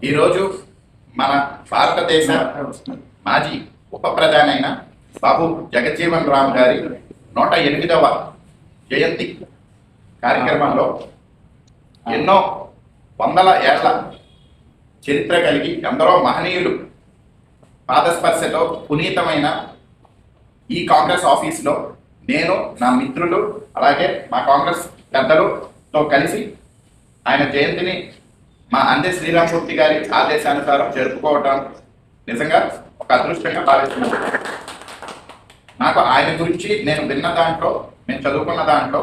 ఈరోజు మన భారతదేశ మాజీ ఉప ప్రధాని అయిన బాబు జగజ్జీవన్ రామ్ గారి 108వ జయంతి కార్యక్రమంలో ఎన్నో వందల ఏళ్ల చరిత్ర కలిగి ఎందరో మహనీయులు పాదస్పర్శతో పునీతమైన ఈ కాంగ్రెస్ ఆఫీస్లో నేను నా మిత్రులు అలాగే మా కాంగ్రెస్ పెద్దలతో కలిసి ఆయన జయంతిని మా అందే శ్రీరామమూర్తి గారి ఆదేశానుసారం జరుపుకోవటం నిజంగా ఒక అదృష్టంగా భావిస్తున్నాను. నాకు ఆయన గురించి నేను విన్న దాంట్లో, నేను చదువుకున్న దాంట్లో,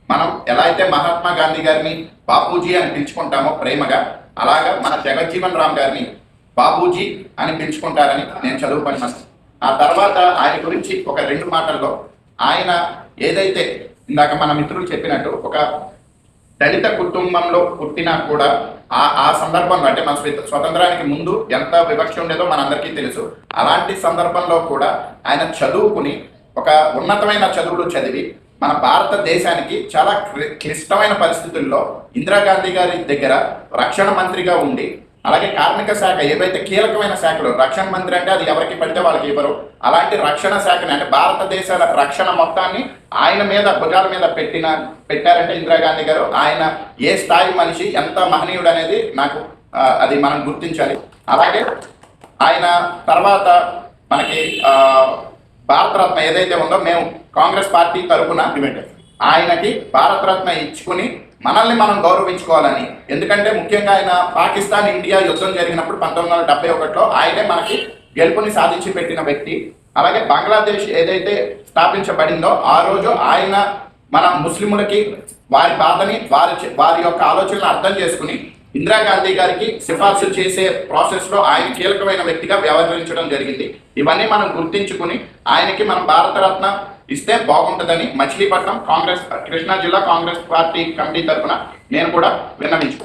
మనం ఎలా అయితే మహాత్మా గాంధీ గారిని బాపూజీ అని పిలుచుకుంటామో ప్రేమగా, అలాగా మన జగజ్జీవన్ రామ్ గారిని బాపూజీ అని పిలుచుకుంటారని నేను చదువుకున్నాను. ఆ తర్వాత ఆయన గురించి ఒక 2 మాటల్లో, ఆయన ఏదైతే ఇందాక మన మిత్రులు చెప్పినట్టు ఒక దళిత కుటుంబంలో పుట్టినా కూడా ఆ సందర్భంలో, అంటే మన స్వతంత్రానికి ముందు ఎంత వివక్ష ఉండేదో మనందరికీ తెలుసు. అలాంటి సందర్భంలో కూడా ఆయన చదువుకుని ఒక ఉన్నతమైన చదువులు చదివి మన భారతదేశానికి చాలా క్లిష్టమైన పరిస్థితుల్లో ఇందిరాగాంధీ గారి దగ్గర రక్షణ మంత్రిగా ఉండి, అలాగే కార్మిక శాఖ ఏవైతే కీలకమైన శాఖలు, రక్షణ మంత్రి అంటే అది ఎవరికి పడితే వాళ్ళకి ఇవ్వరు, అలాంటి రక్షణ శాఖని అంటే భారతదేశ రక్షణ మొత్తాన్ని ఆయన మీద భుజాల మీద పెట్టారంటే ఇందిరాగాంధీ గారు. ఆయన ఏ స్థాయి మనిషి, ఎంత మహనీయుడు అనేది నాకు అది మనం గుర్తించాలి. అలాగే ఆయన తర్వాత మనకి భారతరత్న ఏదైతే ఉందో, మేము కాంగ్రెస్ పార్టీ తరఫున ఆయనకి భారతరత్న ఇచ్చుకుని మనల్ని మనం గౌరవించుకోవాలని. ఎందుకంటే ముఖ్యంగా ఆయన పాకిస్తాన్ ఇండియా యుద్ధం జరిగినప్పుడు 1971లో ఆయనే మనకి గెలుపుని సాధించి పెట్టిన వ్యక్తి. అలాగే బంగ్లాదేశ్ ఏదైతే స్థాపించబడిందో ఆ రోజు ఆయన మన ముస్లింలకి వారి బాధని, వారి యొక్క ఆలోచనలు అర్థం చేసుకుని ఇందిరాగాంధీ గారికి సిఫార్సు చేసే ప్రాసెస్లో ఆయన కీలకమైన వ్యక్తిగా వ్యవహరించడం జరిగింది. ఇవన్నీ మనం గుర్తించుకుని ఆయనకి మనం భారతరత్న ఇస్తే బాగుంటుందని మచిలీపట్నం కాంగ్రెస్, కృష్ణా జిల్లా కాంగ్రెస్ పార్టీ కమిటీ తరఫున నేను కూడా విన్నవించుకున్నాను.